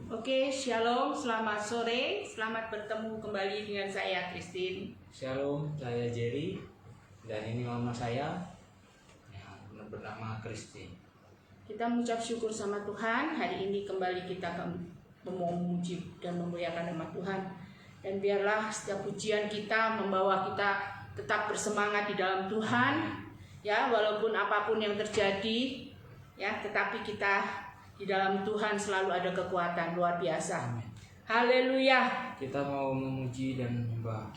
Oke, shalom, selamat sore, selamat bertemu kembali dengan saya Christine. Shalom, saya Jerry dan ini mama saya yang bernama Christine. Kita mengucap syukur sama Tuhan, hari ini kembali kita memuji dan memuliakan nama Tuhan. Dan biarlah setiap pujian kita membawa kita tetap bersemangat di dalam Tuhan, ya, walaupun apapun yang terjadi, ya, tetapi kita di dalam Tuhan selalu ada kekuatan luar biasa. Amin. Haleluya. Kita mau memuji dan menyembah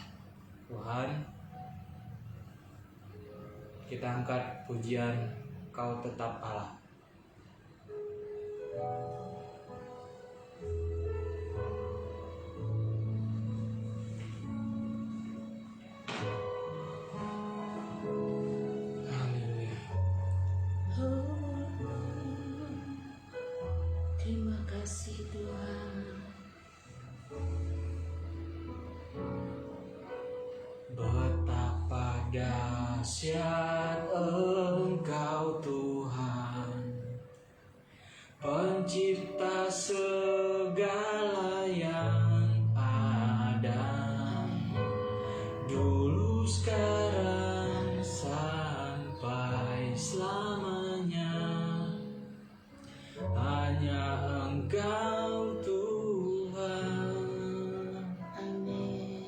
Tuhan. Kita angkat pujian Kau Tetap Allah. Terima kasih Tuhan. Betapa dahsyat Engkau Tuhan, Pencipta segala yang ada, dulu sekarang sampai selamanya. Hanya Engkau Tuhan, Amin.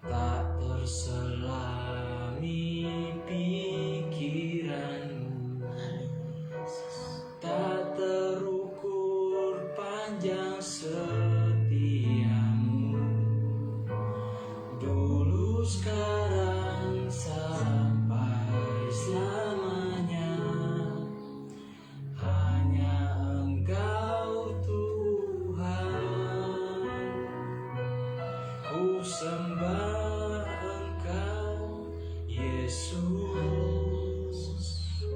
tak terselami pikiranmu, tak terukur panjang setiamu, dulu sekarang sampai selamanya. Hanya Engkau Tuhan, ku sembah Engkau Yesus.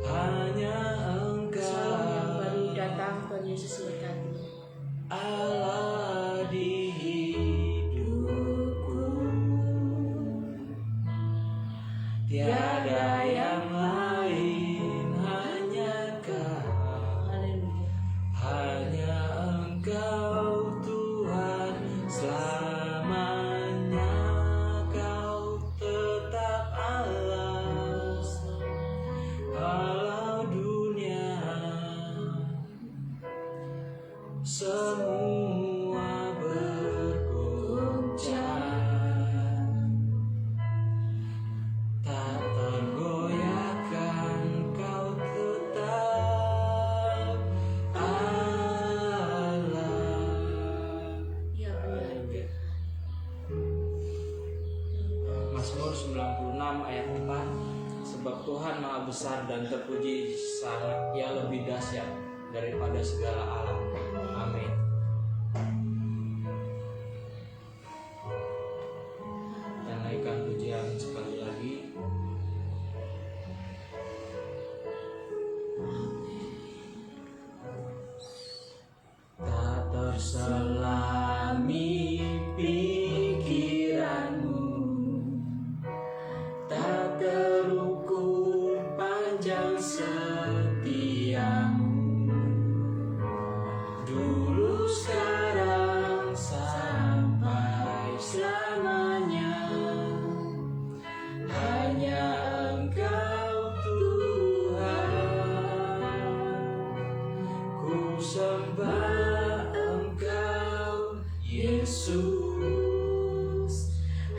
Hanya Engkau Salam yang baru datang, Tuhan Yesus memberkati. Allah di hidupku, tiada yang lain, hanya Kau. Haleluya. Hanya Engkau Tuhan, selamanya Kau tetap Allah, Allah dunia. Semua bergoncang, tak tergoyahkan, Kau tetap Allah. Ya benar. Mazmur 96 ayat 4. Sebab Tuhan maha besar dan terpuji sangat, Ia lebih dahsyat daripada segala alam. Amin. Dan naikkan pujian sekali lagi. Tak terselami pikiranmu, tak terukur panjang setiamu, dulu sekarang sampai selamanya. Hanya Engkau Tuhan, ku sembah Engkau Yesus.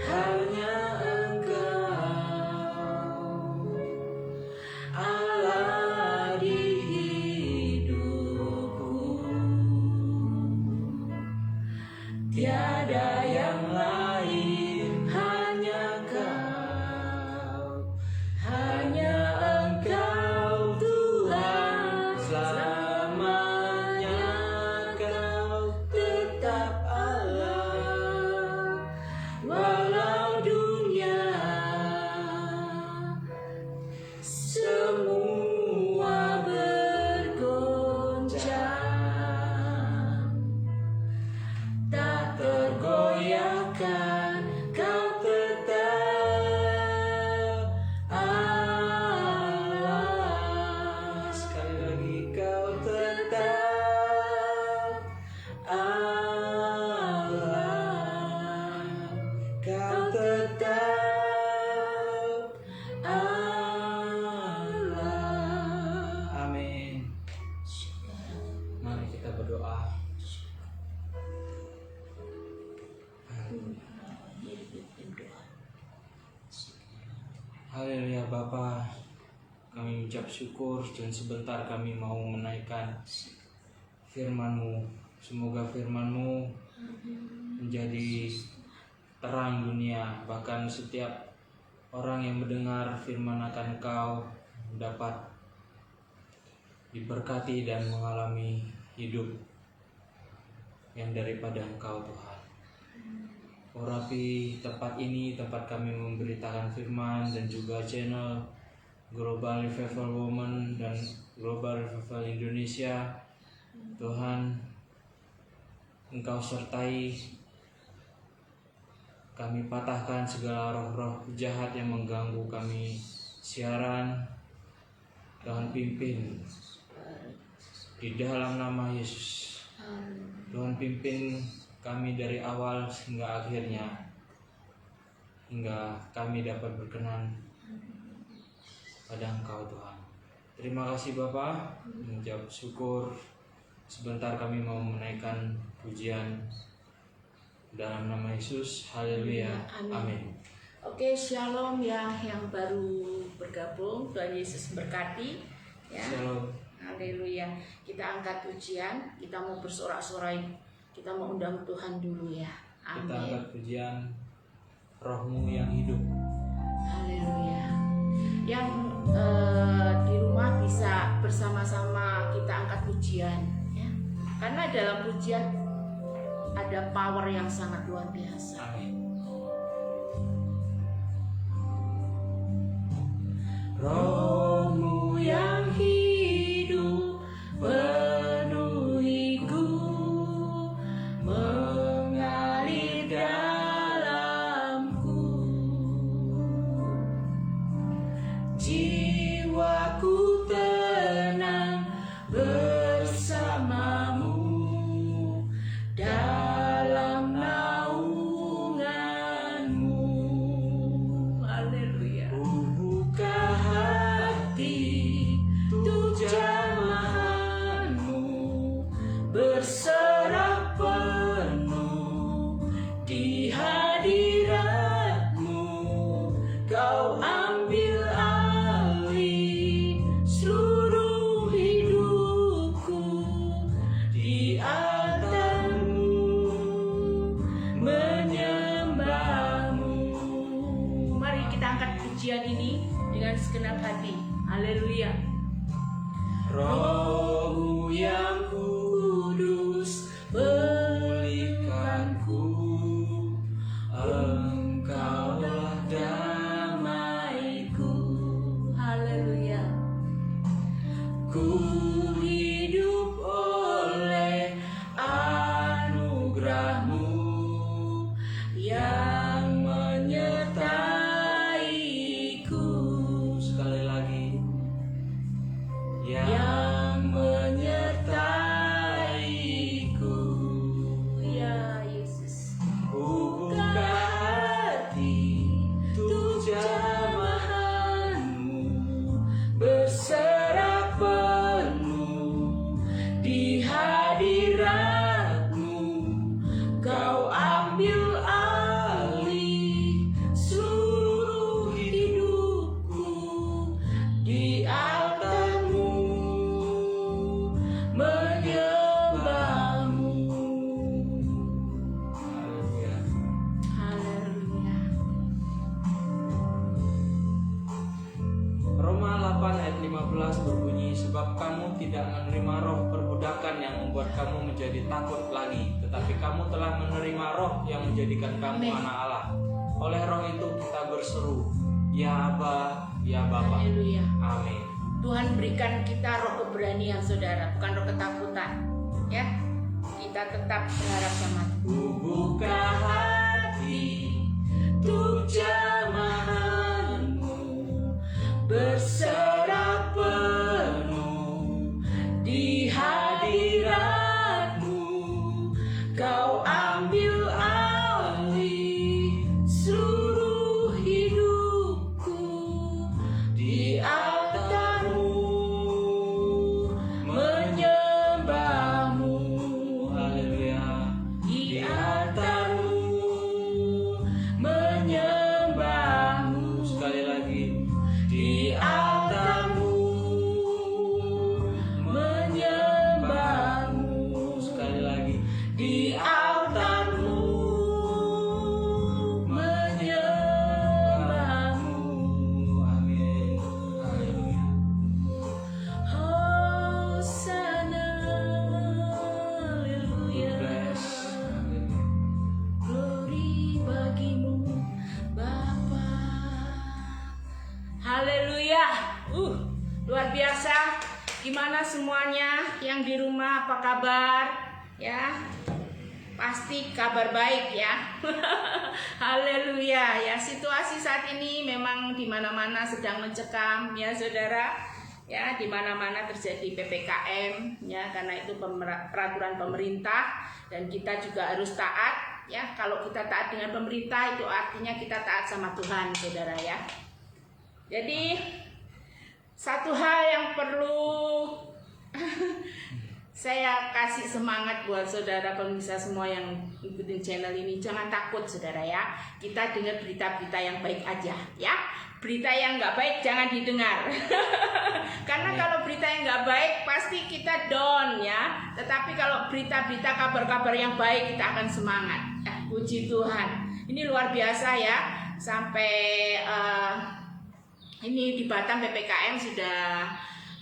Hanya Engkau Allah di hidupku, tiada yang lain, hanya Kau. Hanya Engkau Tuhan, selamanya Kau tetap Allah, walau dunia semua bergoncang, tak berdoa. Haleluya Bapa, kami ucap syukur dan sebentar kami mau menaikkan firman-Mu. Semoga firman-Mu menjadi terang dunia, bahkan setiap orang yang mendengar firman akan Engkau dapat diberkati dan mengalami hidup yang daripada Engkau Tuhan. Urapi tempat ini, tempat kami memberitakan firman, dan juga channel Global Revival Women dan Global Revival Indonesia. Tuhan, Engkau sertai kami, patahkan segala roh-roh jahat yang mengganggu kami siaran. Tuhan pimpin di dalam nama Yesus. Tuhan pimpin kami dari awal hingga akhirnya, hingga kami dapat berkenan pada Engkau Tuhan. Terima kasih Bapa, mengucap syukur. Sebentar kami mau menaikkan pujian dalam nama Yesus. Haleluya. Amin. Oke, shalom ya yang baru bergabung. Tuhan Yesus berkati ya. Shalom. Haleluya. Kita angkat pujian, kita mau bersorak-sorai. Kita mau undang Tuhan dulu ya. Amin. Kita angkat pujian Roh-Mu yang hidup. Haleluya. Yang di rumah bisa bersama-sama kita angkat pujian ya. Karena dalam pujian ada power yang sangat luar biasa. Amin. Roh-Mu yang hidup penuhiku, mengalir dalamku, jiwaku tenang bersamamu dalam naunganmu. Haleluya. Buka hati untuk jamahanmu, berserah penuh di hadiratmu. Kau ambil alih seluruh hidupku, di altarmu menyembahmu. Mari kita angkat pujian ini dengan segenap hati. Haleluya. Roh-Mu yang kudus pulihkanku, Engkaulah damaiku. Haleluya. Ku hidup oleh anugerah-Mu yang menyertaiku. Sekali lagi, yang menyertaiku. Ya Yesus. Buka hati untuk jamahanmu, berserah penuh di hadiratmu. Kau ambil alih seluruh hidupku, di altarmu menyembahmu. Haleluya. Haleluya. Roma 8 ayat 15 berbunyi, sebab kamu tidak menerima roh perbudakan yang membuat kamu menjadi takut lagi, tetapi kamu telah menerima roh yang menjadikan kamu anak Allah. Oleh roh itu kita berseru, ya Aba, ya Bapa. Haleluya. Amin. Tuhan berikan kita roh keberanian saudara, bukan roh ketakutan ya. Kita tetap berharap sama Tuhan. Buka hati untuk jamahanmu, berserah penuh di hadiratmu. Kau ambil alih seluruh hidupku, di altarmu menyembahmu. semuanya yang di rumah, apa kabar? Ya, pasti kabar baik ya. Haleluya. Ya, situasi saat ini memang di mana-mana sedang mencekam ya saudara. Ya, di mana-mana terjadi PPKM ya, karena itu peraturan pemerintah dan kita juga harus taat ya. Kalau kita taat dengan pemerintah itu artinya kita taat sama Tuhan saudara ya. Jadi satu hal yang perlu saya kasih semangat buat saudara pemirsa semua yang ikutin channel ini, jangan takut saudara ya. Kita dengar berita-berita yang baik aja ya. Berita yang nggak baik jangan didengar. Karena kalau berita yang nggak baik pasti kita down ya. Tetapi kalau berita-berita kabar-kabar yang baik kita akan semangat. Puji Tuhan. Ini luar biasa ya. Sampai ini di Batam PPKM sudah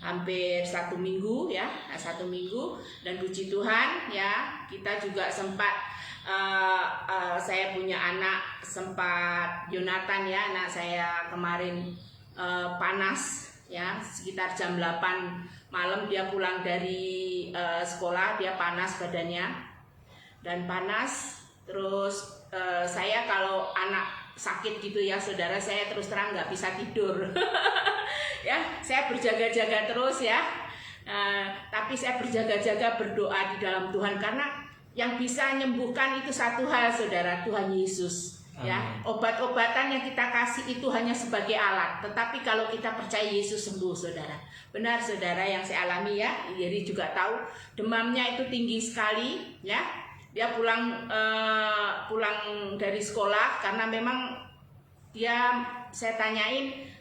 hampir 1 minggu ya, 1 minggu, dan puji Tuhan ya, kita juga sempat saya punya anak, sempat Yonatan ya, anak saya kemarin panas ya, sekitar jam 8 malam dia pulang dari sekolah, dia panas badannya dan panas. Terus saya kalau anak sakit gitu ya saudara, saya terus terang nggak bisa tidur. Ya, saya berjaga-jaga terus ya. Tapi saya berjaga-jaga berdoa di dalam Tuhan, karena yang bisa menyembuhkan itu satu hal saudara, Tuhan Yesus. Ya, obat-obatan yang kita kasih itu hanya sebagai alat. Tetapi kalau kita percaya Yesus sembuh saudara. Benar saudara, yang saya alami ya. Jadi juga tahu demamnya itu tinggi sekali ya. Dia pulang dari sekolah karena memang saya tanyain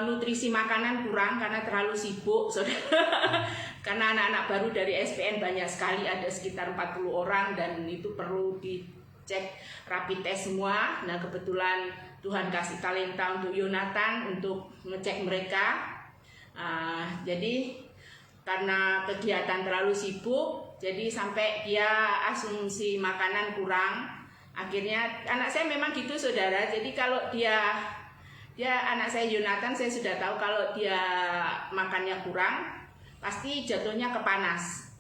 nutrisi makanan kurang karena terlalu sibuk saudara. Karena anak-anak baru dari SPN banyak sekali, ada sekitar 40 orang dan itu perlu dicek rapid test semua. Nah kebetulan Tuhan kasih talenta untuk Yonatan untuk ngecek mereka. Jadi karena kegiatan terlalu sibuk, jadi sampai dia asumsi makanan kurang. Akhirnya anak saya memang gitu saudara. Jadi kalau dia anak saya Yonatan, saya sudah tahu kalau dia makannya kurang pasti jatuhnya ke panas.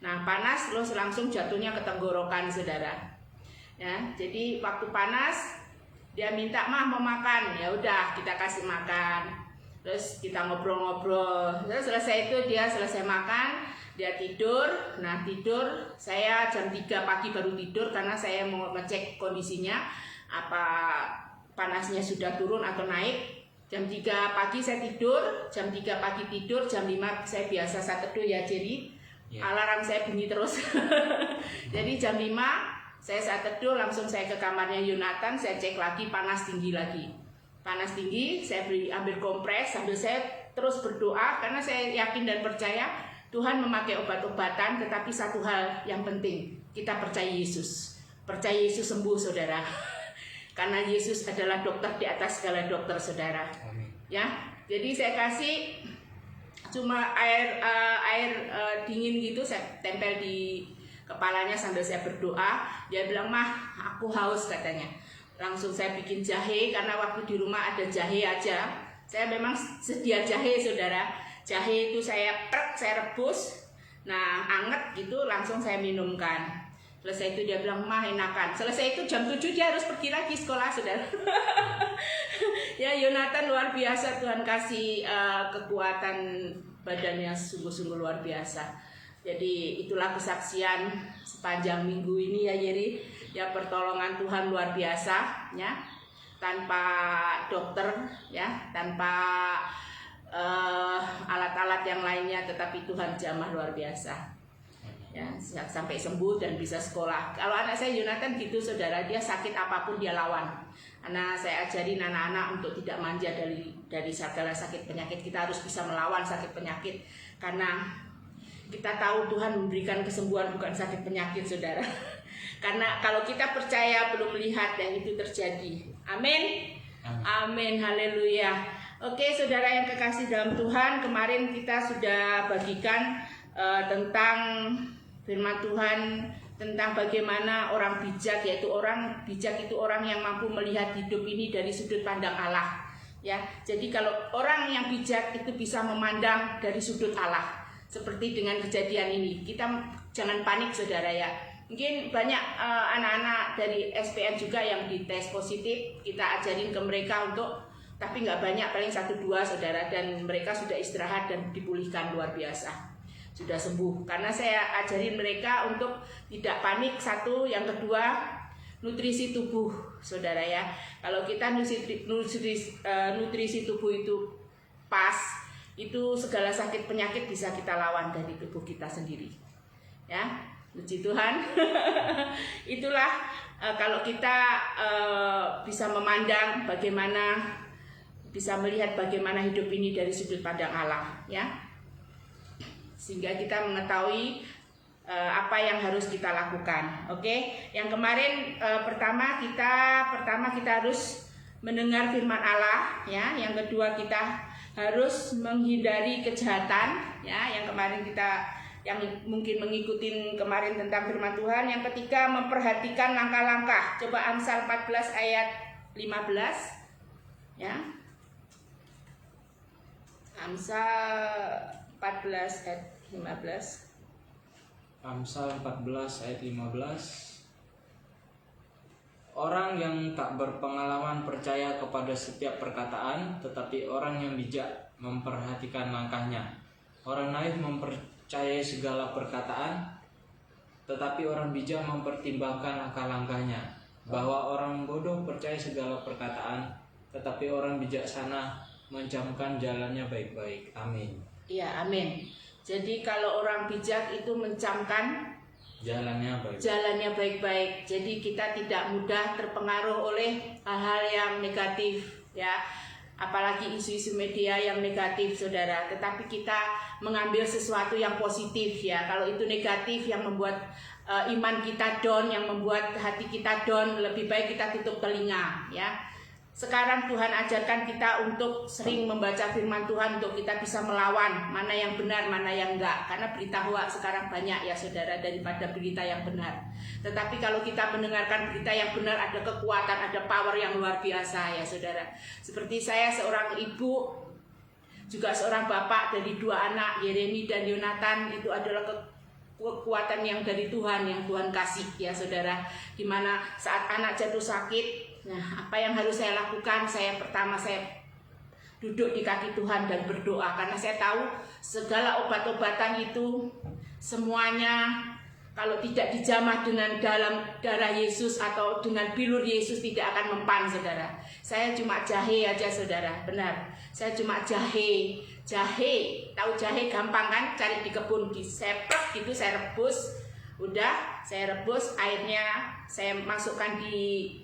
Nah panas terus langsung jatuhnya ke tenggorokan saudara. Ya, jadi waktu panas dia minta mah mau makan, ya udah kita kasih makan. Terus kita ngobrol-ngobrol. Terus selesai itu dia selesai makan, dia tidur. Nah tidur, saya jam 3 pagi baru tidur karena saya mau ngecek kondisinya apa panasnya sudah turun atau naik. Jam 3 pagi saya tidur, jam 3 pagi tidur, jam 5 saya biasa saya teduh ya, jadi alarm saya bunyi terus. Jadi jam 5 saya teduh, langsung saya ke kamarnya Yonatan, saya cek lagi panas tinggi lagi. Panas tinggi, saya ambil kompres sambil saya terus berdoa karena saya yakin dan percaya Tuhan memakai obat-obatan, tetapi satu hal yang penting, kita percaya Yesus. Percaya Yesus sembuh saudara. Karena Yesus adalah dokter di atas segala dokter saudara. Amin. Ya, jadi saya kasih cuma air dingin gitu, saya tempel di kepalanya sambil saya berdoa. Dia bilang, "Mah, aku haus," katanya. Langsung saya bikin jahe karena waktu di rumah ada jahe aja. Saya memang sedia jahe saudara. Jahe itu saya rebus. Nah, anget gitu langsung saya minumkan. Selesai itu dia bilang, "Mah, enakan." Selesai itu jam 7 dia harus pergi lagi sekolah saudara. Ya, Yonatan luar biasa, Tuhan kasih kekuatan badannya sungguh-sungguh luar biasa. Jadi itulah kesaksian sepanjang minggu ini ya Yeri. Ya, pertolongan Tuhan luar biasa ya. Tanpa dokter ya, tanpa alat-alat yang lainnya, tetapi Tuhan jamah luar biasa. Ya, sampai sembuh dan bisa sekolah. Kalau anak saya Yonatan gitu saudara, dia sakit apapun dia lawan. Karena saya ajarin anak-anak untuk tidak manja dari segala sakit penyakit. Kita harus bisa melawan sakit penyakit karena kita tahu Tuhan memberikan kesembuhan bukan sakit penyakit saudara. Karena kalau kita percaya belum melihat dan itu terjadi. Amin. Amin. Haleluya. Oke saudara yang kekasih dalam Tuhan, kemarin kita sudah bagikan tentang firman Tuhan, tentang bagaimana orang bijak, yaitu orang bijak itu orang yang mampu melihat hidup ini dari sudut pandang Allah. Ya, jadi kalau orang yang bijak itu bisa memandang dari sudut Allah. seperti dengan kejadian ini. Kita jangan panik saudara ya. Mungkin banyak anak-anak dari SPN juga yang dites positif, kita ajarin ke mereka untuk, tapi nggak banyak, paling 1-2 saudara, dan mereka sudah istirahat dan dipulihkan luar biasa, sudah sembuh. Karena saya ajarin mereka untuk tidak panik, satu, yang kedua nutrisi tubuh saudara ya. Kalau kita nutrisi tubuh itu pas, itu segala sakit penyakit bisa kita lawan dari tubuh kita sendiri ya. Puji Tuhan. Itulah kalau kita bisa memandang bagaimana, bisa melihat bagaimana hidup ini dari sudut pandang Allah ya, sehingga kita mengetahui apa yang harus kita lakukan. Oke, yang kemarin pertama kita harus mendengar firman Allah ya. Yang kedua kita harus menghindari kejahatan ya. Yang kemarin kita yang mungkin mengikuti kemarin tentang firman Tuhan. Yang ketiga memperhatikan langkah-langkah. Coba Amsal 14 ayat 15 ya. Amsal 14 ayat 15. Amsal 14 ayat 15. Orang yang tak berpengalaman percaya kepada setiap perkataan, tetapi orang yang bijak memperhatikan langkahnya. Orang naif mempercayai segala perkataan, tetapi orang bijak mempertimbangkan langkah-langkahnya. Bahwa orang bodoh percaya segala perkataan, tetapi orang bijaksana mencamkan jalannya baik-baik. Amin. Iya, amin. Jadi kalau orang bijak itu mencamkan jalannya baik-baik. Jadi kita tidak mudah terpengaruh oleh hal-hal yang negatif ya. Apalagi isu-isu media yang negatif saudara, tetapi kita mengambil sesuatu yang positif ya. Kalau itu negatif yang membuat iman kita down, yang membuat hati kita down, lebih baik kita tutup telinga ya. Sekarang Tuhan ajarkan kita untuk sering membaca firman Tuhan, untuk kita bisa melawan mana yang benar, mana yang enggak. Karena berita hoax sekarang banyak ya saudara, daripada berita yang benar. Tetapi kalau kita mendengarkan berita yang benar, ada kekuatan, ada power yang luar biasa ya saudara. Seperti saya seorang ibu, juga seorang bapak dari 2 anak, Yeremi dan Yonatan, itu adalah kekuatan yang dari Tuhan, yang Tuhan kasih ya saudara. Dimana saat anak jatuh sakit, nah apa yang harus saya lakukan? Pertama saya duduk di kaki Tuhan dan berdoa, karena saya tahu segala obat-obatan itu semuanya kalau tidak dijamah dengan dalam darah Yesus atau dengan bilur Yesus tidak akan mempan saudara. Saya cuma jahe aja saudara, benar. Saya cuma jahe, tahu jahe gampang kan? Cari di kebun, diseprek gitu, saya rebus. Udah, saya rebus, airnya saya masukkan di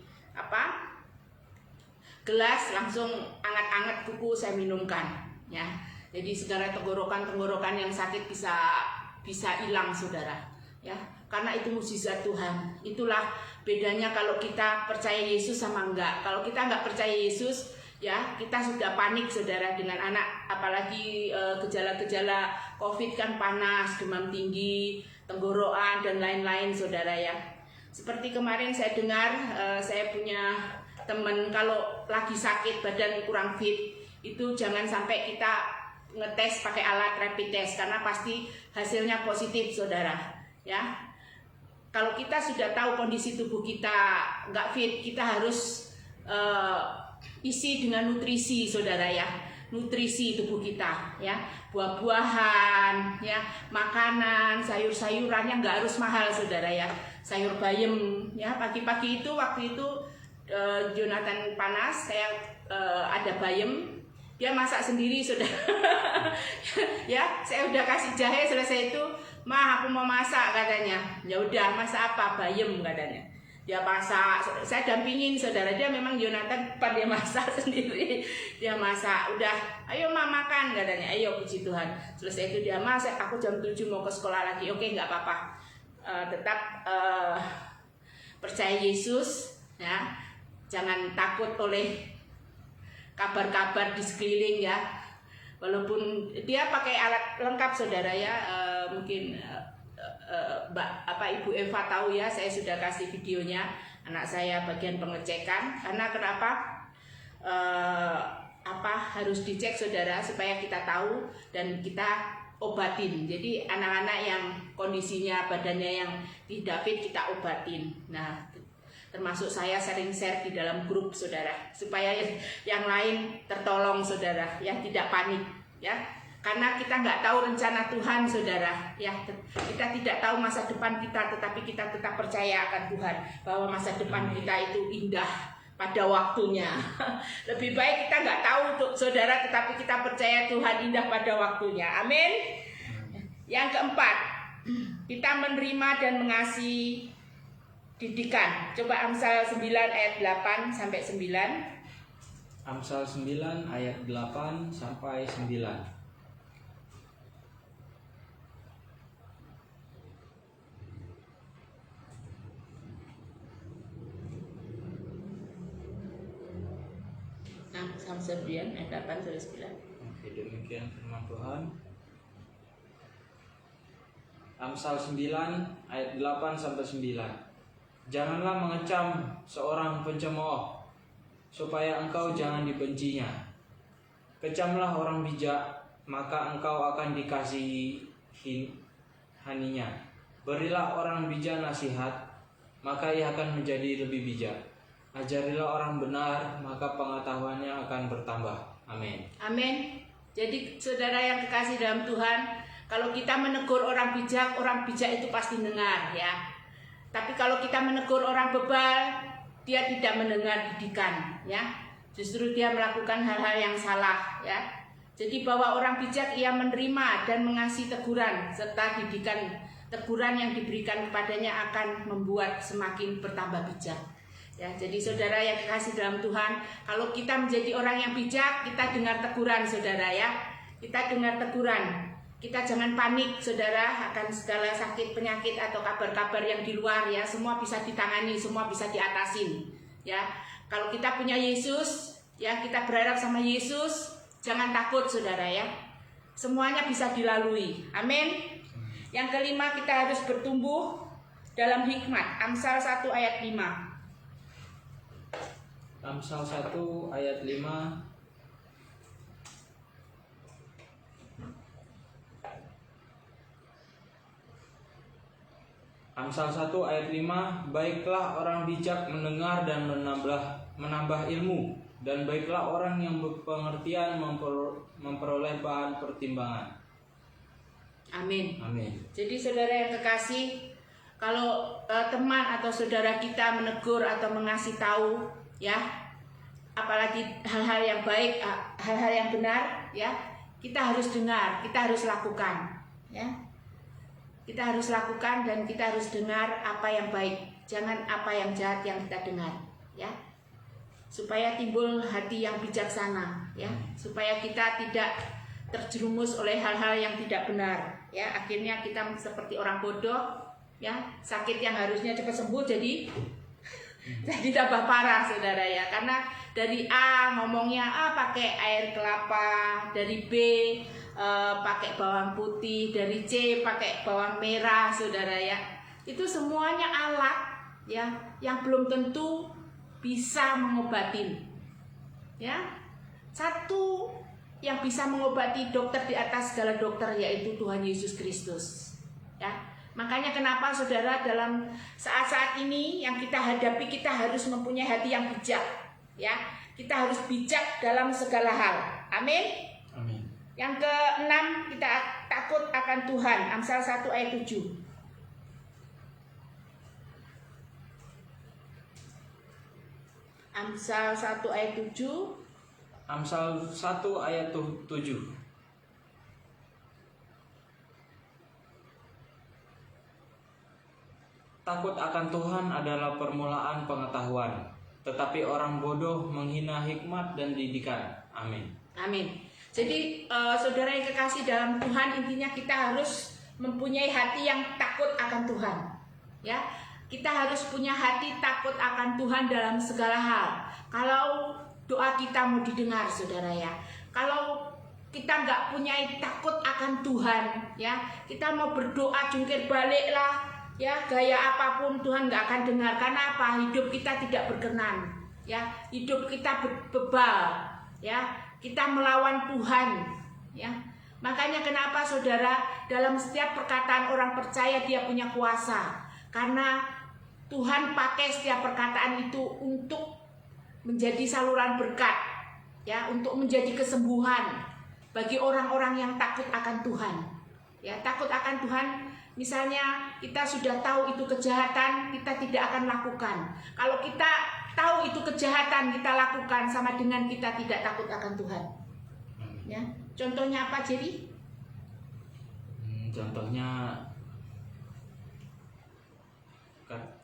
gelas, langsung anget-anget kuku saya minumkan ya. Jadi segala tenggorokan yang sakit bisa hilang saudara ya, karena itu mukjizat Tuhan. Itulah bedanya kalau kita percaya Yesus sama enggak. Kalau kita enggak percaya Yesus ya, kita sudah panik saudara dengan anak, apalagi gejala-gejala COVID kan, panas, demam tinggi, tenggorokan dan lain-lain saudara ya. Seperti kemarin saya dengar, saya punya teman kalau lagi sakit, badan kurang fit, itu jangan sampai kita ngetes pakai alat rapid test, karena pasti hasilnya positif saudara ya. Kalau kita sudah tahu kondisi tubuh kita nggak fit, kita harus isi dengan nutrisi saudara ya, nutrisi tubuh kita ya, buah-buahan ya, makanan, sayur-sayurannya nggak harus mahal saudara ya, sayur bayam ya. Pagi-pagi itu waktu itu Jonathan panas, saya ada bayam, dia masak sendiri saudara. Ya, saya udah kasih jahe, selesai itu, "Mah, aku mau masak," katanya. Ya udah, masak apa? Bayam katanya. Dia masak, saya dampingin saudara. Dia memang Jonathan dia masak sendiri, dia masak. Udah, "Ayo Ma makan," katanya. "Ayo," puji Tuhan. Selesai itu dia masak, aku jam 7 mau ke sekolah lagi. Oke, nggak apa-apa. Tetap percaya Yesus ya. Jangan takut oleh kabar-kabar di sekeliling ya. Walaupun dia pakai alat lengkap saudara ya, mungkin Ibu Eva tahu ya, saya sudah kasih videonya anak saya bagian pengecekan. Karena kenapa harus dicek saudara, supaya kita tahu dan kita obatin. Jadi anak-anak yang kondisinya badannya yang tidak fit kita obatin. Nah, termasuk saya sering share di dalam grup saudara, supaya yang lain tertolong saudara, ya tidak panik ya. Karena kita nggak tahu rencana Tuhan saudara, ya kita tidak tahu masa depan kita, tetapi kita tetap percaya akan Tuhan bahwa masa depan kita itu indah pada waktunya. Lebih baik kita nggak tahu saudara, tetapi kita percaya Tuhan indah pada waktunya. Amin. Yang keempat, kita menerima dan mengasihi didikan. Coba Amsal 9 ayat 8 sampai 9. Amsal 9 ayat 8 sampai 9. Amsal 9 ayat 8 sampai 9. Oke, demikian firman Tuhan. Amsal 9 ayat 8 sampai 9. Janganlah mengecam seorang pencemooh, supaya engkau jangan dibencinya. Kecamlah orang bijak, maka engkau akan dikasihi haninya. Berilah orang bijak nasihat, maka ia akan menjadi lebih bijak. Ajarilah orang benar, maka pengetahuannya akan bertambah. Amin. Amin. Jadi saudara yang kekasih dalam Tuhan, kalau kita menegur orang bijak itu pasti dengar ya. Tapi kalau kita menegur orang bebal, dia tidak mendengar didikan ya. Justru dia melakukan hal-hal yang salah ya. Jadi bahwa orang bijak ia menerima dan mengasihi teguran serta didikan. Teguran yang diberikan kepadanya akan membuat semakin bertambah bijak. Ya, jadi saudara yang kekasih dalam Tuhan, kalau kita menjadi orang yang bijak, kita dengar teguran saudara ya. Kita dengar teguran. Kita jangan panik saudara akan segala sakit, penyakit atau kabar-kabar yang di luar ya. Semua bisa ditangani, semua bisa diatasin. Ya. Kalau kita punya Yesus, ya kita berharap sama Yesus, jangan takut saudara ya. Semuanya bisa dilalui. Amin. Yang kelima, kita harus bertumbuh dalam hikmat. Amsal 1 ayat 5. Amsal 1 ayat 5. Amsal 1 ayat 5. Baiklah orang bijak mendengar dan menambah ilmu, dan baiklah orang yang berpengertian memperoleh bahan pertimbangan. Amin. Amin. Jadi saudara yang kekasih, kalau teman atau saudara kita menegur atau mengasih tahu ya, apalagi hal-hal yang baik, hal-hal yang benar ya, kita harus dengar, kita harus lakukan ya. Kita harus lakukan dan kita harus dengar apa yang baik, jangan apa yang jahat yang kita dengar ya. Supaya timbul hati yang bijaksana ya, supaya kita tidak terjerumus oleh hal-hal yang tidak benar ya. Akhirnya kita seperti orang bodoh ya, sakit yang harusnya cepat sembuh jadi tambah parah saudara ya. Karena dari A ngomongnya pakai air kelapa, dari B pakai bawang putih, dari C pakai bawang merah saudara ya. Itu semuanya alat ya yang belum tentu bisa mengobatin ya. Satu yang bisa mengobati, dokter di atas segala dokter, yaitu Tuhan Yesus Kristus ya. Makanya kenapa saudara dalam saat-saat ini yang kita hadapi, kita harus mempunyai hati yang bijak ya. Kita harus bijak dalam segala hal. Amin. Amin. Yang keenam, kita takut akan Tuhan. Amsal 1 ayat 7. Amsal 1 ayat 7. Amsal 1 ayat 7. Takut akan Tuhan adalah permulaan pengetahuan, tetapi orang bodoh menghina hikmat dan didikan. Amin. Amin. Jadi saudara yang kekasih dalam Tuhan, intinya kita harus mempunyai hati yang takut akan Tuhan ya. Kita harus punya hati takut akan Tuhan dalam segala hal. Kalau doa kita mau didengar saudara ya, kalau kita nggak punya takut akan Tuhan ya, kita mau berdoa jungkir balik lah ya, gaya apapun Tuhan nggak akan dengar. Karena apa? Hidup kita tidak berkenan ya, hidup kita bebal ya, kita melawan Tuhan ya. Makanya kenapa saudara, dalam setiap perkataan orang percaya dia punya kuasa. Karena Tuhan pakai setiap perkataan itu untuk menjadi saluran berkat, ya, untuk menjadi kesembuhan bagi orang-orang yang takut akan Tuhan. Ya, takut akan Tuhan. Misalnya kita sudah tahu itu kejahatan, kita tidak akan lakukan. Kalau kita tahu itu kejahatan, kita lakukan, sama dengan kita tidak takut akan Tuhan. Ya, contohnya apa jadi? Contohnya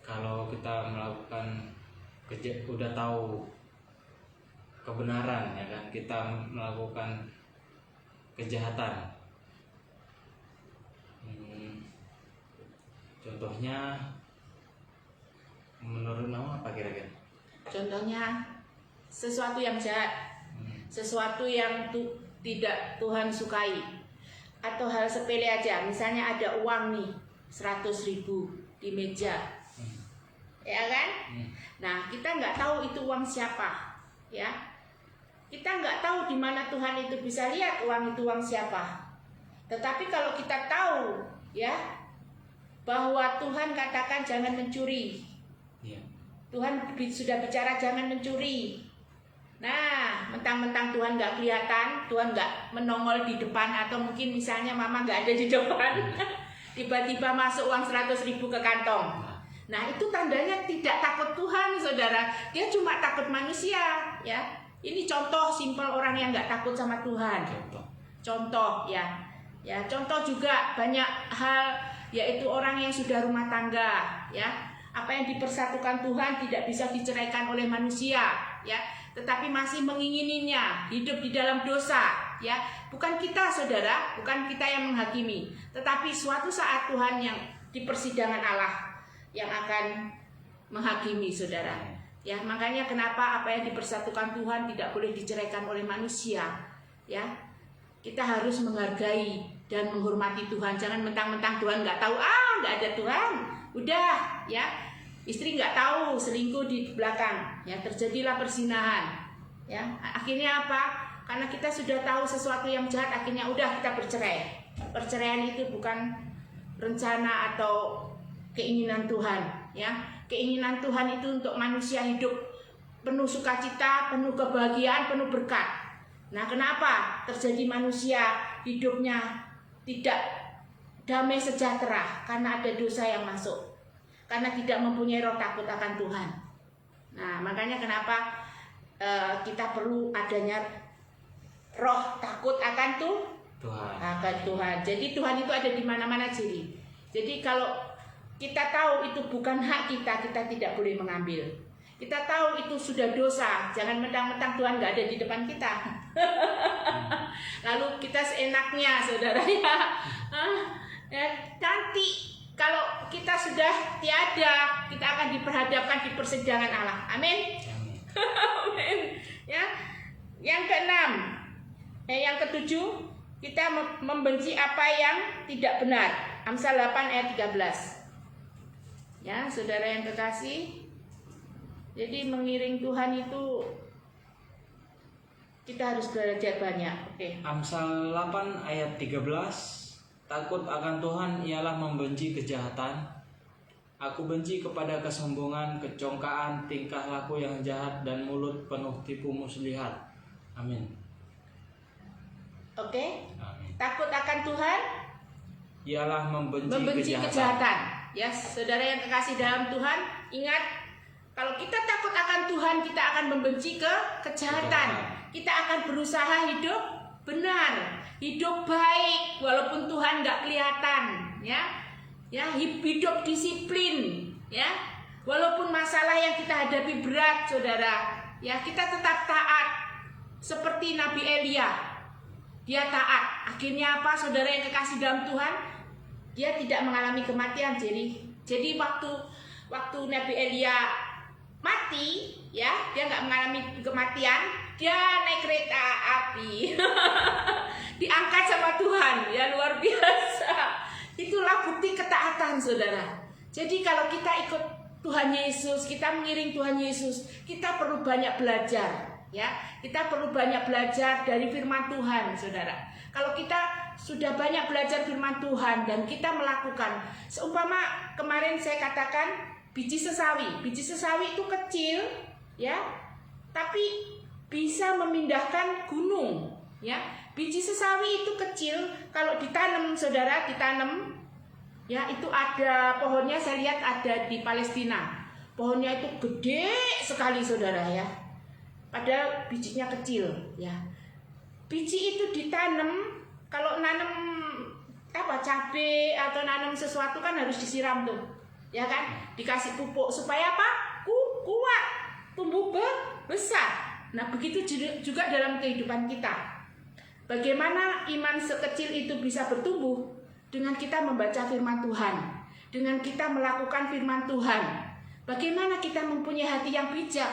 kalau kita melakukan udah tahu kebenaran, ya kan, kita melakukan kejahatan. Contohnya menurut nama apa kira-kira? Contohnya sesuatu yang jahat, sesuatu yang tidak Tuhan sukai, atau hal sepele aja. Misalnya ada uang nih 100.000 di meja, ya kan? Nah, kita nggak tahu itu uang siapa, ya. Kita nggak tahu di mana Tuhan itu bisa lihat uang itu uang siapa. Tetapi kalau kita tahu, ya, bahwa Tuhan katakan jangan mencuri, Tuhan sudah bicara jangan mencuri. Nah, mentang-mentang Tuhan nggak kelihatan, Tuhan nggak menongol di depan, atau mungkin misalnya mama nggak ada di depan, tiba-tiba masuk uang 100.000 ke kantong. Nah, itu tandanya tidak takut Tuhan, saudara. Dia cuma takut manusia, ya. Ini contoh simpel orang yang nggak takut sama Tuhan. Contoh, ya. Ya, contoh juga banyak hal, yaitu orang yang sudah rumah tangga, ya. Apa yang dipersatukan Tuhan tidak bisa diceraikan oleh manusia, ya, tetapi masih mengingininya, hidup di dalam dosa, ya. Bukan kita, saudara, bukan kita yang menghakimi, tetapi suatu saat Tuhan yang di persidangan Allah yang akan menghakimi, saudara. Ya, makanya kenapa apa yang dipersatukan Tuhan tidak boleh diceraikan oleh manusia, ya. Kita harus menghargai dan menghormati Tuhan. Jangan mentang-mentang Tuhan nggak tahu, nggak ada Tuhan, udah, ya. Istri nggak tahu selingkuh di belakang, ya, terjadilah perzinahan, ya. Akhirnya apa? Karena kita sudah tahu sesuatu yang jahat, akhirnya udah kita bercerai. Perceraian itu bukan rencana atau keinginan Tuhan, ya. Keinginan Tuhan itu untuk manusia hidup penuh sukacita, penuh kebahagiaan, penuh berkat. Nah, kenapa terjadi manusia hidupnya tidak damai sejahtera? Karena ada dosa yang masuk. Karena tidak mempunyai roh takut akan Tuhan. Nah, makanya kenapa kita perlu adanya roh takut akan Tuhan. Jadi Tuhan itu ada di mana-mana, Jadi kalau kita tahu itu bukan hak kita, kita tidak boleh mengambil. Kita tahu itu sudah dosa, jangan mentang-mentang Tuhan nggak ada di depan kita. Lalu kita seenaknya, saudara, ya. Nanti kalau kita sudah tiada, kita akan diperhadapkan di persidangan Allah. Amin. Amin. Ya. Yang keenam, yang ketujuh, kita membenci apa yang tidak benar. Amsal 8 ayat 13. Ya, saudara yang kekasih. Jadi mengiring Tuhan itu kita harus belajar banyak. Oke. Amsal 8 ayat 13. Takut akan Tuhan ialah membenci kejahatan. Aku benci kepada kesombongan, kecongkaan, tingkah laku yang jahat, dan mulut penuh tipu muslihat. Amin. Oke. Amin. Takut akan Tuhan ialah membenci kejahatan. Ya, saudara yang kekasih dalam Tuhan, ingat, kalau kita takut akan Tuhan, kita akan membenci kejahatan. Kita akan berusaha hidup benar, hidup baik, walaupun Tuhan nggak kelihatan, ya. Ya, hidup disiplin, ya. Walaupun masalah yang kita hadapi berat, saudara, ya, kita tetap taat. Seperti Nabi Elia, dia taat. Akhirnya apa, saudara yang kekasih dalam Tuhan? Dia tidak mengalami kematian. Jadi waktu Nabi Elia mati, ya, dia nggak mengalami kematian. Dia naik kereta api, diangkat sama Tuhan, ya, luar biasa. Itulah bukti ketaatan, saudara. Jadi kalau kita ikut Tuhan Yesus, kita mengiring Tuhan Yesus, kita perlu banyak belajar, ya. Kita perlu banyak belajar dari firman Tuhan, saudara. Kalau kita sudah banyak belajar firman Tuhan dan kita melakukan, seumpama kemarin saya katakan biji sesawi itu kecil ya, tapi bisa memindahkan gunung ya. Biji sesawi itu kecil, kalau ditanam saudara, ya, itu ada pohonnya, saya lihat ada di Palestina. Pohonnya itu gede sekali saudara ya. Padahal bijinya kecil ya. Biji itu ditanam, kalau nanam cabai atau nanam sesuatu kan harus disiram tuh. Ya kan? Dikasih pupuk supaya apa? Kuat, tumbuh besar. Nah, begitu juga dalam kehidupan kita. Bagaimana iman sekecil itu bisa bertumbuh? Dengan kita membaca firman Tuhan, dengan kita melakukan firman Tuhan. Bagaimana kita mempunyai hati yang bijak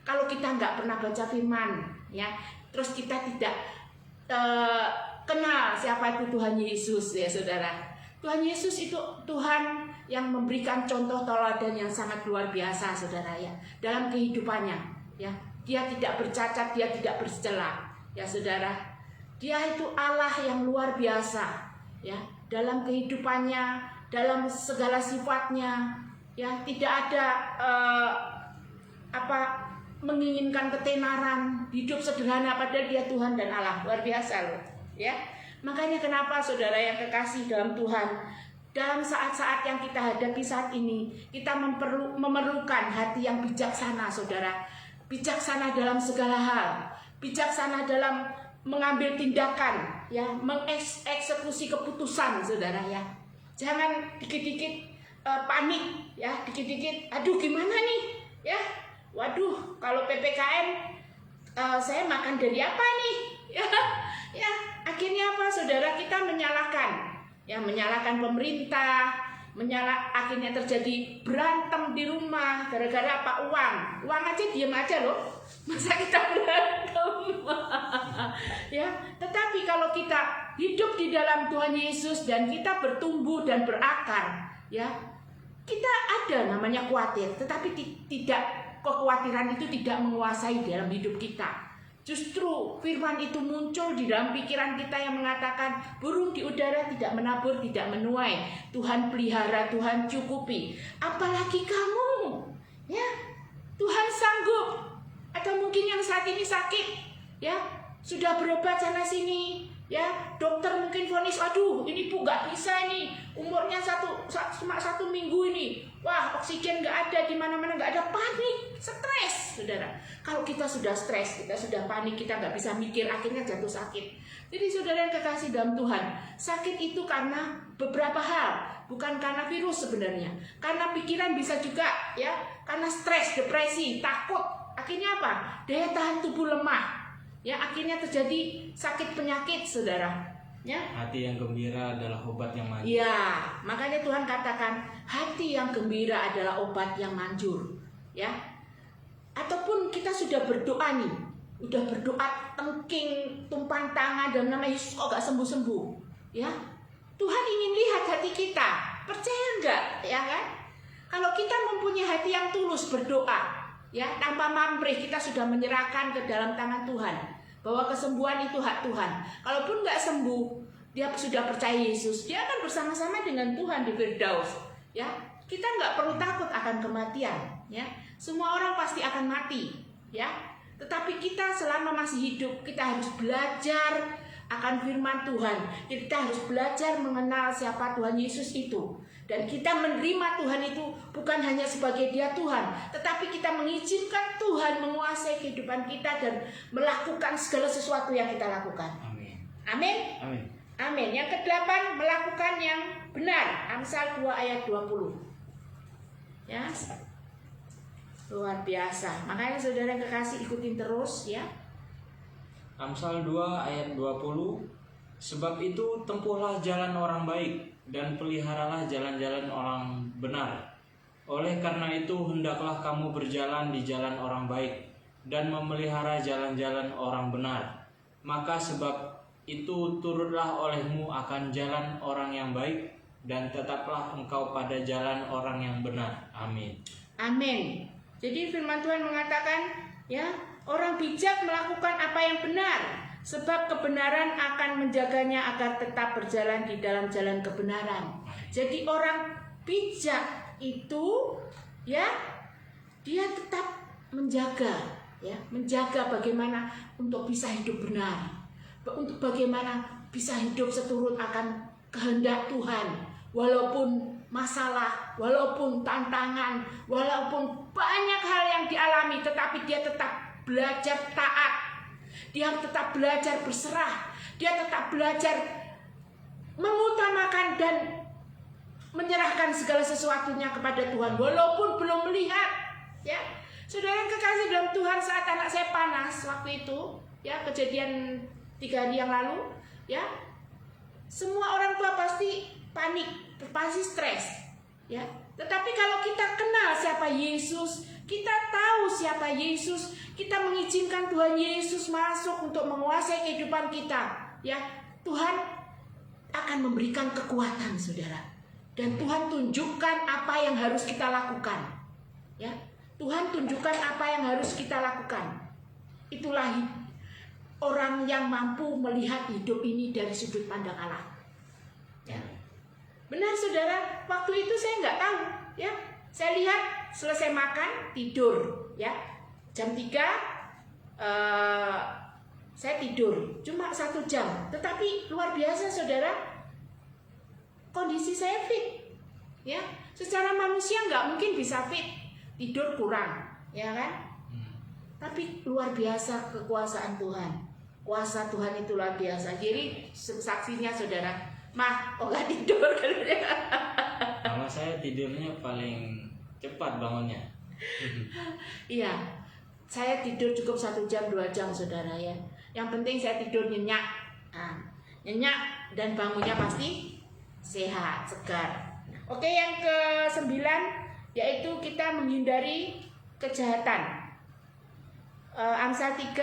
kalau kita nggak pernah baca firman, ya? Terus kita tidak kenal siapa itu Tuhan Yesus, ya saudara. Tuhan Yesus itu Tuhan yang memberikan contoh teladan yang sangat luar biasa, saudara ya, dalam kehidupannya. Ya, dia tidak bercacat, dia tidak bercela, ya saudara. Dia itu Allah yang luar biasa, ya, dalam kehidupannya, dalam segala sifatnya, ya, tidak ada menginginkan ketenaran, hidup sederhana, padahal dia Tuhan dan Allah, luar biasa loh, ya. Makanya kenapa saudara yang kekasih dalam Tuhan, dalam saat-saat yang kita hadapi saat ini, kita memerlukan hati yang bijaksana, saudara. Bijaksana dalam segala hal, bijaksana dalam mengambil tindakan, ya, mengeksekusi keputusan, saudara ya. Jangan dikit-dikit panik, ya, dikit-dikit, aduh gimana nih, ya, waduh kalau PPKM saya makan dari apa nih, ya, akhirnya apa, saudara, kita menyalahkan, ya, menyalahkan pemerintah, akhirnya terjadi berantem di rumah gara-gara apa, uang aja diem aja loh, masa kita berantem, ya. Tetapi kalau kita hidup di dalam Tuhan Yesus dan kita bertumbuh dan berakar, ya, kita ada namanya khawatir, tetapi kekhawatiran itu tidak menguasai dalam hidup kita. Justru firman itu muncul di dalam pikiran kita yang mengatakan, burung di udara tidak menabur, tidak menuai, Tuhan pelihara, Tuhan cukupi, apalagi kamu, ya, Tuhan sanggup. Atau mungkin yang saat ini sakit, ya, sudah berobat sana sini, ya, dokter mungkin vonis, aduh ini Bu nggak bisa ini, umurnya cuma 1 minggu ini, wah oksigen nggak ada, di mana-mana nggak ada, panik, stres, saudara. Kalau kita sudah stres, kita sudah panik, kita nggak bisa mikir, akhirnya jatuh sakit. Jadi saudara yang kekasih dalam Tuhan, sakit itu karena beberapa hal, bukan karena virus sebenarnya, karena pikiran bisa juga, ya, karena stres, depresi, takut, akhirnya apa? Daya tahan tubuh lemah. Ya, akhirnya terjadi sakit penyakit, saudara. Ya. Hati yang gembira adalah obat yang manjur. Ya, makanya Tuhan katakan hati yang gembira adalah obat yang manjur. Ya. Ataupun kita sudah berdoa nih, udah berdoa tengking, tumpang tangan dalam nama Yesus kok gak sembuh-sembuh. Ya. Tuhan ingin lihat hati kita. Percaya enggak? Ya kan? Kalau kita mempunyai hati yang tulus berdoa, ya, tanpa pamrih, kita sudah menyerahkan ke dalam tangan Tuhan, bahwa kesembuhan itu hak Tuhan. Kalaupun nggak sembuh, dia sudah percaya Yesus, dia akan bersama-sama dengan Tuhan di Firdaus. Ya, kita nggak perlu takut akan kematian. Ya, semua orang pasti akan mati. Ya, tetapi kita selama masih hidup, kita harus belajar akan firman Tuhan. Kita harus belajar mengenal siapa Tuhan Yesus itu. Dan kita menerima Tuhan itu bukan hanya sebagai dia Tuhan, tetapi kita mengizinkan Tuhan menguasai kehidupan kita dan melakukan segala sesuatu yang kita lakukan. Amin. Amin. Amin. Amin. Yang ke-8, melakukan yang benar. Amsal 2 ayat 20. Ya. Luar biasa. Makanya saudara yang kekasih ikutin terus, ya. Amsal 2 ayat 20. Sebab itu tempuhlah jalan orang baik dan peliharalah jalan-jalan orang benar. Oleh karena itu hendaklah kamu berjalan di jalan orang baik dan memelihara jalan-jalan orang benar. Maka sebab itu turutlah olehmu akan jalan orang yang baik dan tetaplah engkau pada jalan orang yang benar. Amin. Amin. Jadi firman Tuhan mengatakan, ya, orang bijak melakukan apa yang benar. sebab kebenaran akan menjaganya agar tetap berjalan di dalam jalan kebenaran. Jadi orang bijak itu ya dia tetap menjaga bagaimana untuk bisa hidup benar, untuk bagaimana bisa hidup seturut akan kehendak Tuhan, walaupun masalah, walaupun tantangan, walaupun banyak hal yang dialami, tetapi dia tetap belajar taat, dia tetap belajar berserah, dia tetap belajar mengutamakan dan menyerahkan segala sesuatunya kepada Tuhan, walaupun belum melihat. Ya, saudara yang kekasih dalam Tuhan, saat anak saya panas waktu itu, ya kejadian 3 hari yang lalu, ya semua orang tua pasti panik, pasti stres, ya. Tetapi kalau kita kenal siapa Yesus, kita tahu siapa Yesus, kita mengizinkan Tuhan Yesus masuk untuk menguasai kehidupan kita, ya, Tuhan akan memberikan kekuatan, saudara. Dan Tuhan tunjukkan apa yang harus kita lakukan, ya. Tuhan tunjukkan apa yang harus kita lakukan. Itulah orang yang mampu melihat hidup ini dari sudut pandang Allah, ya. Benar saudara, waktu itu saya nggak tahu, ya. Saya lihat selesai makan tidur, ya. Jam 3 saya tidur cuma 1 jam, tetapi luar biasa saudara, kondisi saya fit, ya. Secara manusia nggak mungkin bisa fit, tidur kurang, ya kan? Tapi luar biasa kekuasaan Tuhan, kuasa Tuhan itu luar biasa. Jadi saksinya saudara, mah kok nggak tidur? Sama saya tidurnya paling cepat bangunnya. Iya, saya tidur cukup 1 jam 2 jam saudara, ya. Yang penting saya tidur nyenyak, nyenyak dan bangunnya pasti sehat, segar. Oke, yang ke-9 yaitu kita menghindari kejahatan. Amsal 3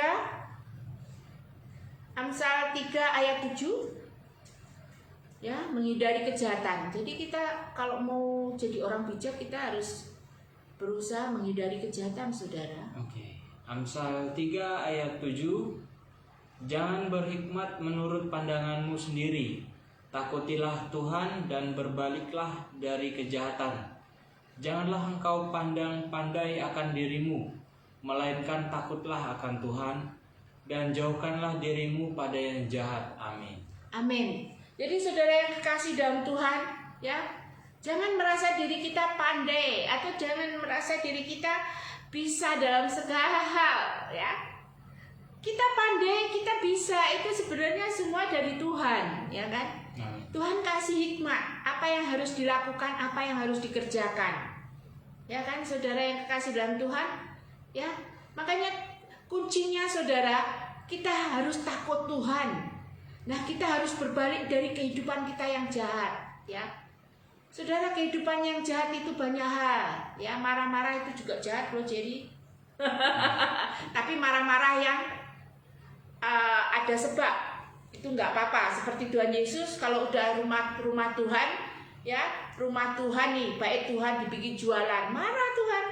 ayat 7, ya, menghindari kejahatan. Jadi kita kalau mau jadi orang bijak, kita harus berusaha menghindari kejahatan, saudara. Oke. Amsal 3 ayat 7, jangan berhikmat menurut pandanganmu sendiri, takutilah Tuhan dan berbaliklah dari kejahatan. Janganlah engkau pandai akan dirimu, melainkan takutlah akan Tuhan, dan jauhkanlah dirimu pada yang jahat. Amin. Amin. Jadi saudara yang kekasih dalam Tuhan, ya, jangan merasa diri kita pandai, atau jangan merasa diri kita bisa dalam segala hal, ya. Kita pandai, kita bisa, itu sebenarnya semua dari Tuhan, ya kan? Tuhan kasih hikmat, apa yang harus dilakukan, apa yang harus dikerjakan, ya kan, saudara yang kekasih dalam Tuhan, ya. Makanya kuncinya saudara, kita harus takut Tuhan. Nah, kita harus berbalik dari kehidupan kita yang jahat, ya. Saudara, kehidupan yang jahat itu banyak hal, ya. Marah-marah itu juga jahat loh, Jerry. Tapi marah-marah yang ada sebab, itu nggak apa-apa. Seperti Tuhan Yesus, kalau udah rumah Tuhan, ya, rumah Tuhan nih, bait Tuhan dibikin jualan, marah Tuhan.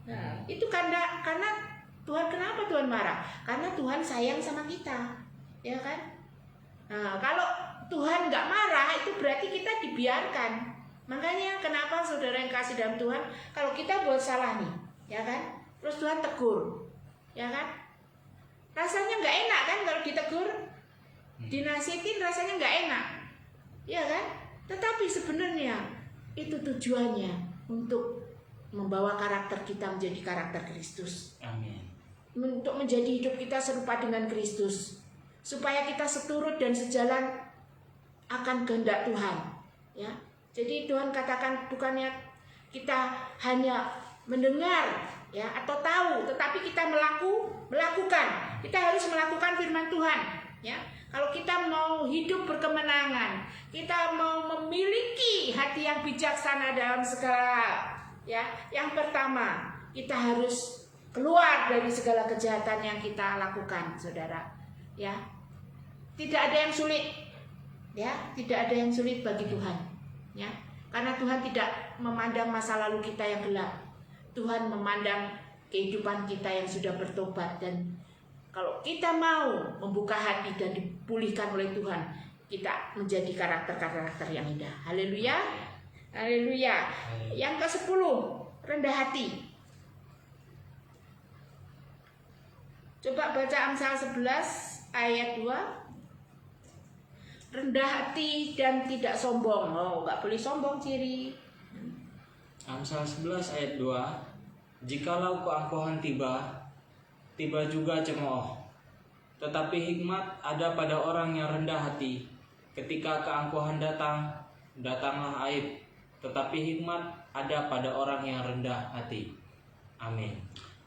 Nah, itu karena Tuhan, kenapa Tuhan marah? Karena Tuhan sayang sama kita, ya kan? Nah, kalau Tuhan nggak marah, itu berarti kita dibiarkan. Makanya kenapa saudara yang kasih dalam Tuhan, kalau kita buat salah nih, ya kan, terus Tuhan tegur, ya kan, rasanya nggak enak kan kalau ditegur, dinasihatin rasanya nggak enak, ya kan? Tetapi sebenarnya itu tujuannya untuk membawa karakter kita menjadi karakter Kristus. Amin. Untuk menjadi hidup kita serupa dengan Kristus, supaya kita seturut dan sejalan akan kehendak Tuhan, ya. Jadi Tuhan katakan bukannya kita hanya mendengar, ya, atau tahu, tetapi kita melakukan. Kita harus melakukan firman Tuhan, ya. Kalau kita mau hidup berkemenangan, kita mau memiliki hati yang bijaksana dalam segala, ya. Yang pertama, kita harus keluar dari segala kejahatan yang kita lakukan, saudara, ya. Tidak ada yang sulit, ya, tidak ada yang sulit bagi Tuhan, ya. Karena Tuhan tidak memandang masa lalu kita yang gelap. Tuhan memandang kehidupan kita yang sudah bertobat dan Kalau kita mau membuka hati dan dipulihkan oleh Tuhan, kita menjadi karakter-karakter yang indah. Haleluya. Haleluya. Yang ke-10, rendah hati. Coba baca Amsal 11 ayat 2. Rendah hati dan tidak sombong. Oh, nggak boleh sombong ciri. Amsal 11 ayat 2. Jikalau keangkuhan tiba, tiba juga cemooh. Tetapi hikmat ada pada orang yang rendah hati. Ketika keangkuhan datang, datanglah aib. Tetapi hikmat ada pada orang yang rendah hati. Amin.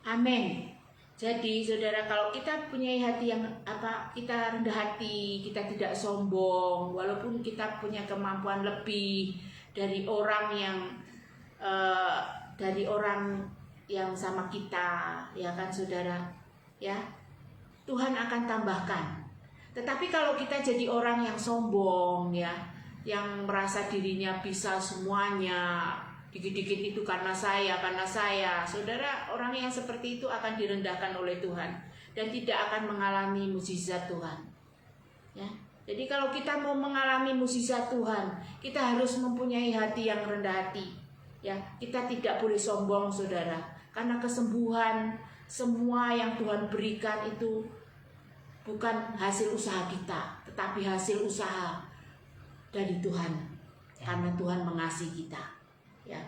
Amin. Jadi saudara, kalau kita punya hati yang kita rendah hati, kita tidak sombong, walaupun kita punya kemampuan lebih dari orang yang sama kita, ya kan saudara, ya Tuhan akan tambahkan. Tetapi kalau kita jadi orang yang sombong, ya, yang merasa dirinya bisa semuanya, dikit-dikit itu karena saya, saudara, orang yang seperti itu akan direndahkan oleh Tuhan dan tidak akan mengalami mukjizat Tuhan. Ya, jadi kalau kita mau mengalami mukjizat Tuhan, kita harus mempunyai hati yang rendah hati. Ya, kita tidak boleh sombong, saudara, karena kesembuhan semua yang Tuhan berikan itu bukan hasil usaha kita, tetapi hasil usaha dari Tuhan, karena Tuhan mengasihi kita. Ya,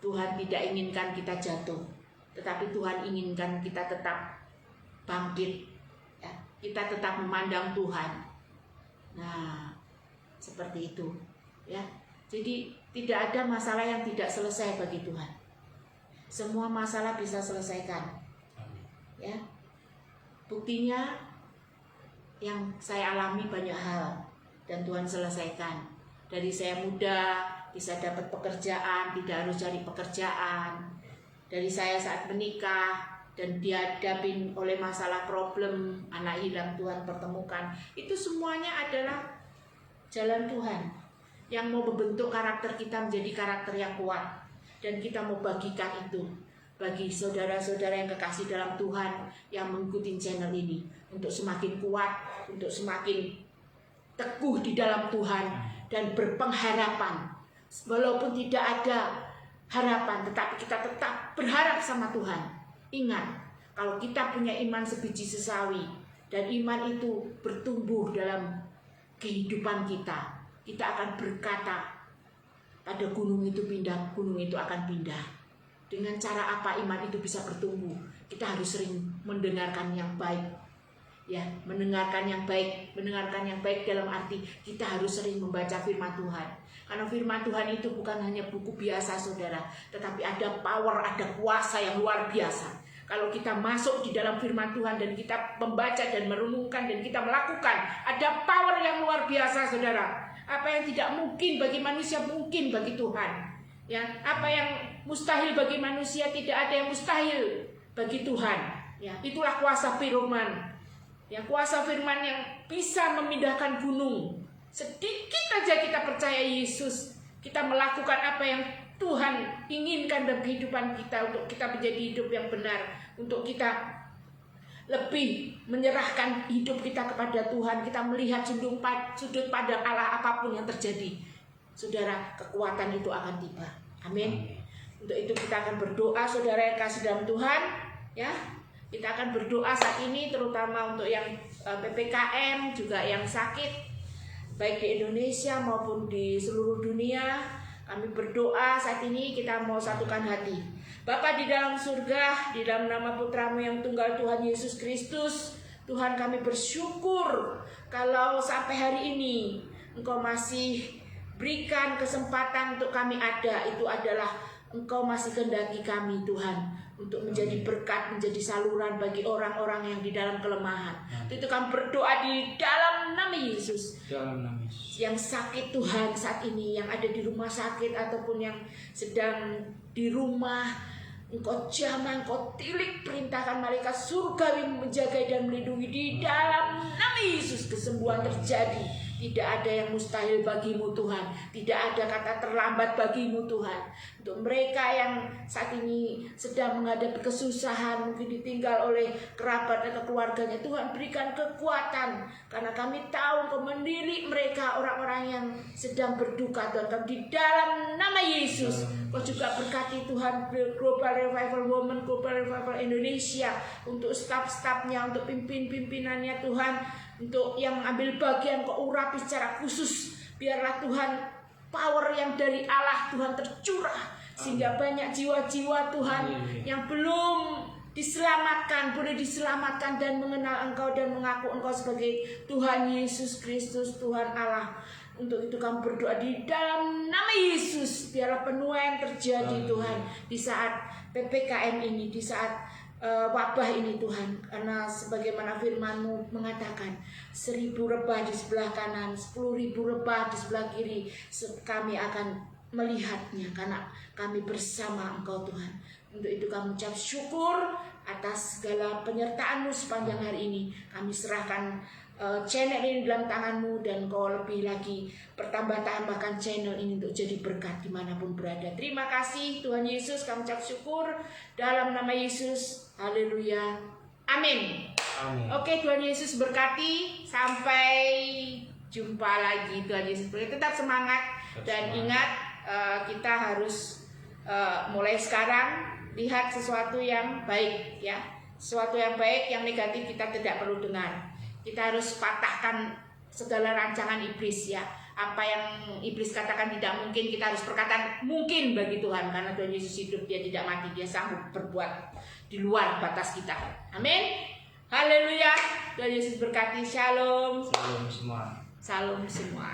Tuhan tidak inginkan kita jatuh, tetapi Tuhan inginkan kita tetap bangkit. Ya, kita tetap memandang Tuhan. Nah, seperti itu. Ya, jadi tidak ada masalah yang tidak selesai bagi Tuhan. Semua masalah bisa selesaikan. Ya, buktinya yang saya alami banyak hal dan Tuhan selesaikan. Dari saya muda bisa dapat pekerjaan, tidak harus cari pekerjaan. Dari saya saat menikah dan dihadapin oleh masalah problem, anak hilang, Tuhan pertemukan. Itu semuanya adalah jalan Tuhan yang mau membentuk karakter kita menjadi karakter yang kuat. Dan kita mau bagikan itu bagi saudara-saudara yang kekasih dalam Tuhan yang mengikuti channel ini, untuk semakin kuat, untuk semakin teguh di dalam Tuhan dan berpengharapan. Walaupun tidak ada harapan, tetapi kita tetap berharap sama Tuhan. Ingat, kalau kita punya iman sebiji sesawi dan iman itu bertumbuh dalam kehidupan kita, kita akan berkata pada gunung itu pindah, gunung itu akan pindah. Dengan cara apa iman itu bisa bertumbuh? Kita harus sering mendengarkan yang baik. Ya, mendengarkan yang baik dalam arti kita harus sering membaca firman Tuhan. Karena firman Tuhan itu bukan hanya buku biasa, saudara, tetapi ada power, ada kuasa yang luar biasa. Kalau kita masuk di dalam firman Tuhan dan kita membaca dan merenungkan dan kita melakukan, ada power yang luar biasa, saudara. Apa yang tidak mungkin bagi manusia mungkin bagi Tuhan. Ya, apa yang mustahil bagi manusia tidak ada yang mustahil bagi Tuhan. Ya, itulah kuasa firman. Ya, kuasa firman yang bisa memindahkan gunung. Sedikit aja kita percaya Yesus, kita melakukan apa yang Tuhan inginkan dalam kehidupan kita, untuk kita menjadi hidup yang benar, untuk kita lebih menyerahkan hidup kita kepada Tuhan, kita melihat sudut pandang Allah apapun yang terjadi. Saudara, kekuatan itu akan tiba. Amin. Untuk itu kita akan berdoa, saudara yang kasih dalam Tuhan, ya. Kita akan berdoa saat ini, terutama untuk yang PPKM, juga yang sakit, baik di Indonesia maupun di seluruh dunia. Kami berdoa saat ini, kita mau satukan hati. Bapa di dalam surga, di dalam nama Putramu yang tunggal Tuhan Yesus Kristus, Tuhan, kami bersyukur kalau sampai hari ini Engkau masih berikan kesempatan untuk kami ada. Itu adalah Engkau masih kehendaki kami, Tuhan, untuk menjadi berkat, menjadi saluran bagi orang-orang yang di dalam kelemahan. Itu kami berdoa di dalam nama Yesus. Dalam nama Yesus. Yang sakit, Tuhan, saat ini, yang ada di rumah sakit ataupun yang sedang di rumah, Engkau jamah, Engkau tilik, perintahkan malaikat surgawi menjaga dan melindungi. Di dalam nama Yesus kesembuhan terjadi, Tidak ada yang mustahil bagimu Tuhan. Tidak ada kata terlambat bagimu Tuhan. Untuk mereka yang saat ini sedang menghadapi kesusahan, mungkin ditinggal oleh kerabat atau keluarganya, Tuhan berikan kekuatan. Karena kami tahu Engkau mendidik mereka, orang-orang yang sedang berduka Tuhan. Kami di dalam nama Yesus, Kau juga berkati Tuhan Global Revival Women, Global Revival Indonesia, untuk staf-stafnya, untuk pimpinannya Tuhan, untuk yang ambil bagian Kau urapi secara khusus. Biarlah Tuhan power yang dari Allah Tuhan tercurah, sehingga banyak jiwa-jiwa Tuhan yang belum diselamatkan boleh diselamatkan dan mengenal Engkau dan mengaku Engkau sebagai Tuhan Yesus Kristus, Tuhan Allah. Untuk itu kami berdoa di dalam nama Yesus, biarlah penuaian terjadi Tuhan di saat PPKM ini, di saat wabah ini Tuhan. Karena sebagaimana firman-Mu mengatakan, 1.000 rebah di sebelah kanan, 10.000 rebah di sebelah kiri, kami akan melihatnya karena kami bersama Engkau Tuhan. Untuk itu kami ucap syukur atas segala penyertaan-Mu sepanjang hari ini. Kami serahkan channel ini dalam tangan-Mu, dan Kau lebih lagi pertambah-tambahkan channel ini untuk jadi berkat dimanapun berada. Terima kasih Tuhan Yesus, kami ucap syukur dalam nama Yesus. Haleluya, amin. Oke, Tuhan Yesus berkati. Sampai jumpa lagi. Tuhan Yesus berkati. Tetap semangat dan ingat, kita harus mulai sekarang lihat sesuatu yang baik, ya. Sesuatu yang baik, yang negatif kita tidak perlu dengar. Kita harus patahkan segala rancangan iblis, ya. Apa yang iblis katakan tidak mungkin, kita harus berkata mungkin bagi Tuhan. Karena Tuhan Yesus hidup, Dia tidak mati, Dia sanggup berbuat di luar batas kita. Amin. Haleluya. Tuhan Yesus berkati. Shalom. Shalom semua. Shalom semua.